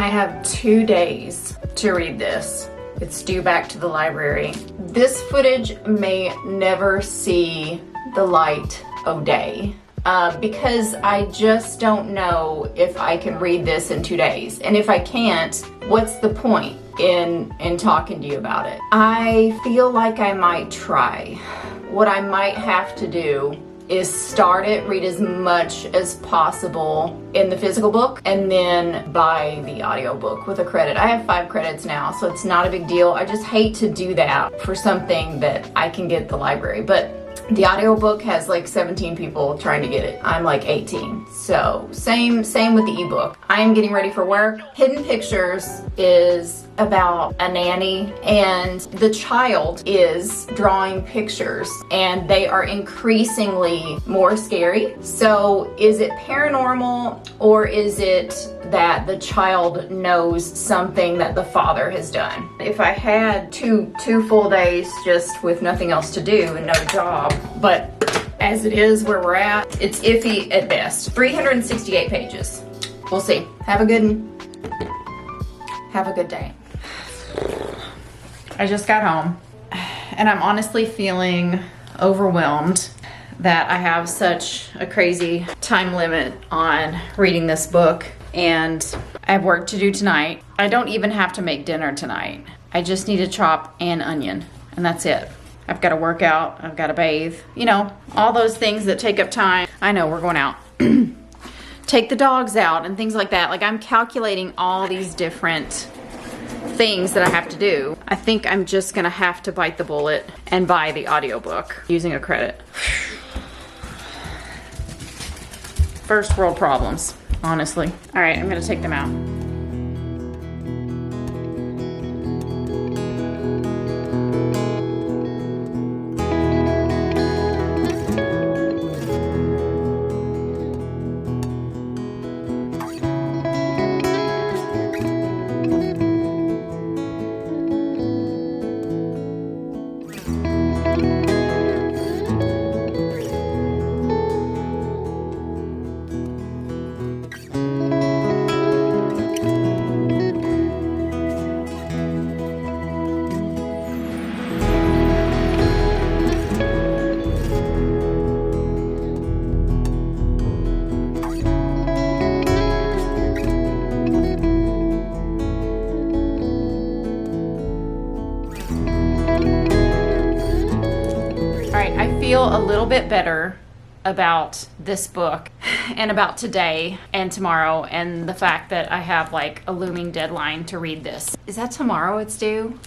I have 2 days to read this. It's due back to the library. This footage may never see the light of day because I just don't know if I can read this in 2 days. And if I can't, what's the point in talking to you about it? I feel like I might try. What I might have to do is start it, read as much as possible in the physical book, and then buy the audiobook with a credit. I have 5 credits now, so it's not a big deal. I just hate to do that for something that I can get at the library. But the audiobook has like 17 people trying to get it. I'm like 18. So same with the ebook. I am getting ready for work. Hidden Pictures is about a nanny, and the child is drawing pictures, and they are increasingly more scary. So is it paranormal, or is it that the child knows something that the father has done? If I had two full days just with nothing else to do and no job, but as it is where we're at, it's iffy at best. 368 pages. We'll see. Have a good day. I just got home and I'm honestly feeling overwhelmed that I have such a crazy time limit on reading this book, and I have work to do tonight. I don't even have to make dinner tonight. I just need to chop an onion, and that's it. I've got to work out, I've got to bathe, you know, all those things that take up time. I know, we're going out. Take the dogs out and things like that. Like, I'm calculating all these different things that I have to do. I think I'm just gonna have to bite the bullet and buy the audiobook using a credit. First world problems, honestly. All right, I'm gonna take them out. Feel a little bit better about this book and about today and tomorrow, and the fact that I have like a looming deadline to read this. Is that tomorrow it's due?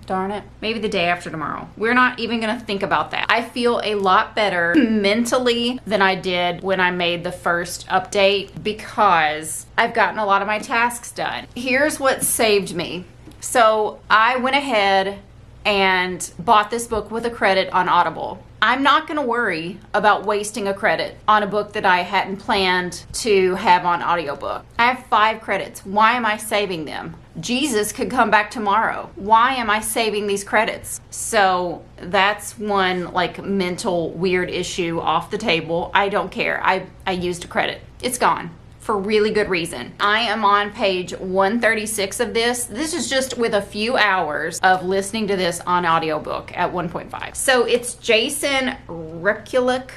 Darn it. Maybe the day after tomorrow. We're not even gonna think about that. I feel a lot better mentally than I did when I made the first update because I've gotten a lot of my tasks done. Here's what saved me. So I went ahead and bought this book with a credit on Audible. I'm not gonna worry about wasting a credit on a book that I hadn't planned to have on audiobook. I have 5 credits. Why am I saving them? Jesus could come back tomorrow. Why am I saving these credits? So that's one like mental weird issue off the table. I don't care. I used a credit. It's gone. For really good reason. I am on page 136 of this. This is just with a few hours of listening to this on audiobook at 1.5. So it's Jason Rekulak.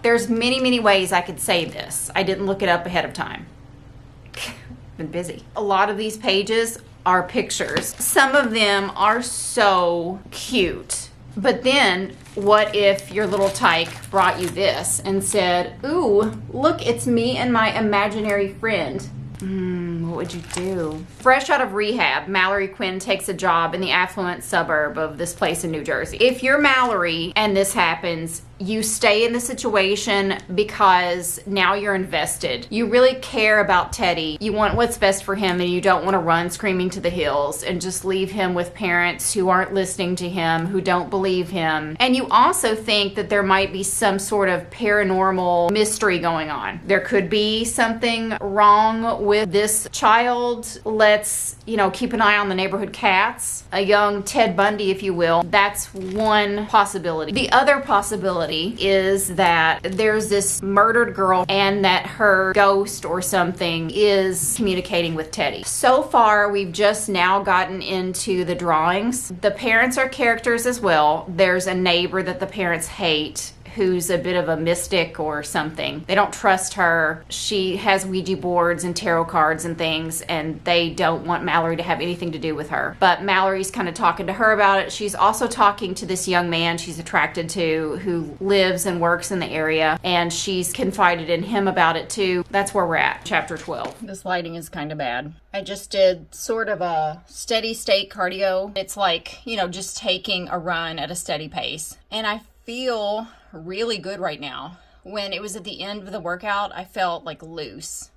There's many ways I could say this. I didn't look it up ahead of time. Been busy. A lot of these pages are pictures. Some of them are so cute. But then, what if your little tyke brought you this and said, ooh, look, it's me and my imaginary friend. What would you do? Fresh out of rehab, Mallory Quinn takes a job in the affluent suburb of this place in New Jersey. If you're Mallory and this happens, you stay in the situation because now you're invested. You really care about Teddy. You want what's best for him, and you don't want to run screaming to the hills and just leave him with parents who aren't listening to him, who don't believe him. And you also think that there might be some sort of paranormal mystery going on. There could be something wrong with this child. Let's, keep an eye on the neighborhood cats. A young Ted Bundy, if you will. That's one possibility. The other possibility reality is that there's this murdered girl and that her ghost or something is communicating with Teddy. So far, we've just now gotten into the drawings. The parents are characters as well. There's a neighbor that the parents hate, who's a bit of a mystic or something. They don't trust her. She has Ouija boards and tarot cards and things, and they don't want Mallory to have anything to do with her. But Mallory's kind of talking to her about it. She's also talking to this young man she's attracted to who lives and works in the area, and she's confided in him about it too. That's where we're at, chapter 12. This lighting is kind of bad. I just did sort of a steady state cardio. It's like, just taking a run at a steady pace. And I feel really good right now. When it was at the end of the workout, I felt like loose.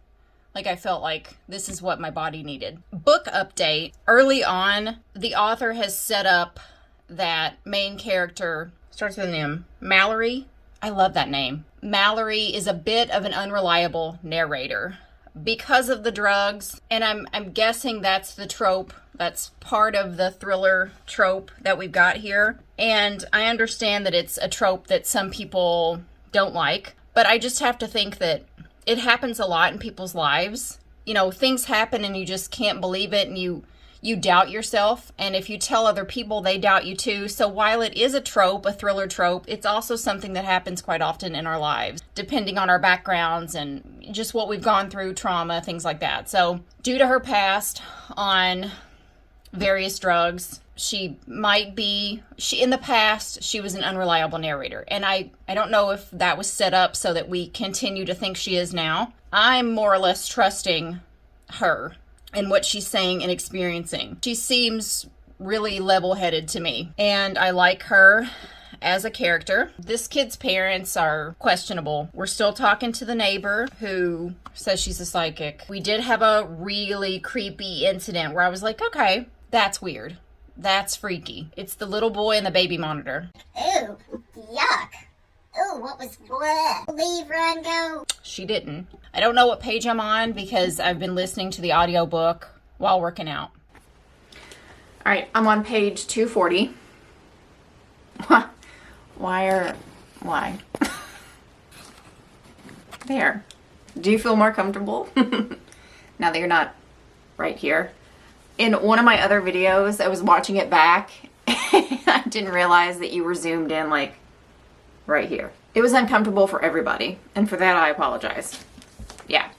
Like I felt like this is what my body needed. Book update. Early on, the author has set up that main character, starts with an M, Mallory. I love that name. Mallory is a bit of an unreliable narrator because of the drugs, and I'm guessing that's the trope. That's part of the thriller trope that we've got here. And I understand that it's a trope that some people don't like, but I just have to think that it happens a lot in people's lives. Things happen and you just can't believe it, and you doubt yourself. And if you tell other people, they doubt you too. So while it is a trope, a thriller trope, it's also something that happens quite often in our lives, depending on our backgrounds and just what we've gone through, trauma, things like that. So due to her past on various drugs, in the past, she was an unreliable narrator. And I don't know if that was set up so that we continue to think she is now. I'm more or less trusting her and what she's saying and experiencing. She seems really level-headed to me, and I like her as a character. This kid's parents are questionable. We're still talking to the neighbor who says she's a psychic. We did have a really creepy incident where I was like, okay, that's weird. That's freaky. It's the little boy and the baby monitor. Ew, yuck. Ooh, what was what? Leave, run, go. She didn't. I don't know what page I'm on because I've been listening to the audiobook while working out. All right, I'm on page 240. Why? There. Do you feel more comfortable? Now that you're not right here. In one of my other videos, I was watching it back and I didn't realize that you were zoomed in like right here. It was uncomfortable for everybody, and for that I apologize. Yeah.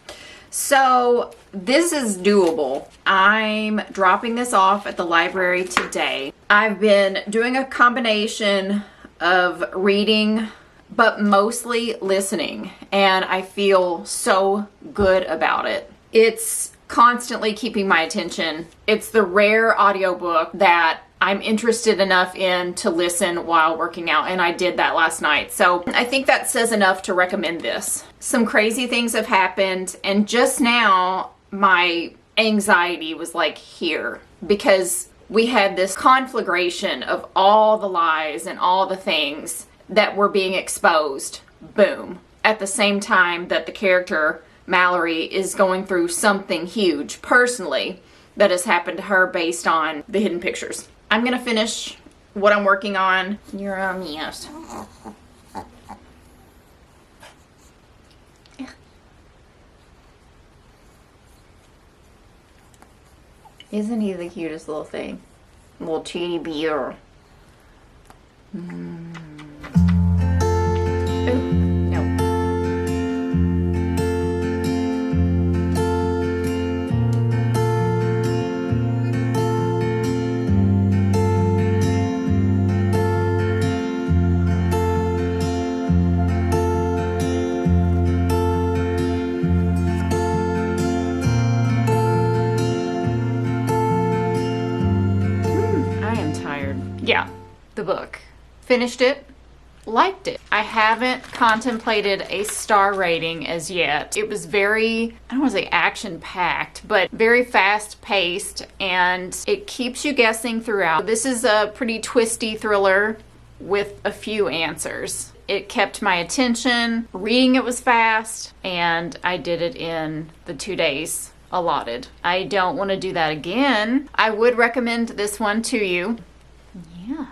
So this is doable. I'm dropping this off at the library today. I've been doing a combination of reading, but mostly listening, and I feel so good about it. It's constantly keeping my attention. It's the rare audiobook that I'm interested enough in to listen while working out, and I did that last night. So I think that says enough to recommend this. Some crazy things have happened, and just now my anxiety was like here because we had this conflagration of all the lies and all the things that were being exposed. Boom. At the same time that the character Mallory is going through something huge personally that has happened to her based on the hidden pictures. I'm going to finish what I'm working on. You're on mute. Isn't he the cutest little thing? Little teeny bear. Ooh, no. Yeah, the book. Finished it. Liked it. I haven't contemplated a star rating as yet. It was very, I don't want to say action-packed, but very fast-paced, and it keeps you guessing throughout. This is a pretty twisty thriller with a few answers. It kept my attention. Reading it was fast, and I did it in the 2 days allotted. I don't want to do that again. I would recommend this one to you. Yeah.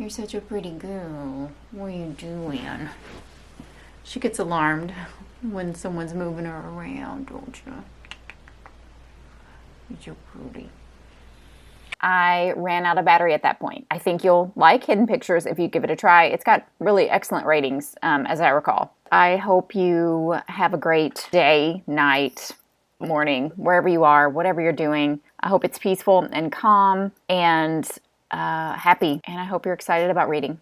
You're such a pretty girl. What are you doing? She gets alarmed when someone's moving her around, don't you? You're pretty. I ran out of battery at that point. I think you'll like Hidden Pictures if you give it a try. It's got really excellent ratings, as I recall. I hope you have a great day, night, morning, wherever you are, whatever you're doing. I hope it's peaceful and calm and happy, and I hope you're excited about reading.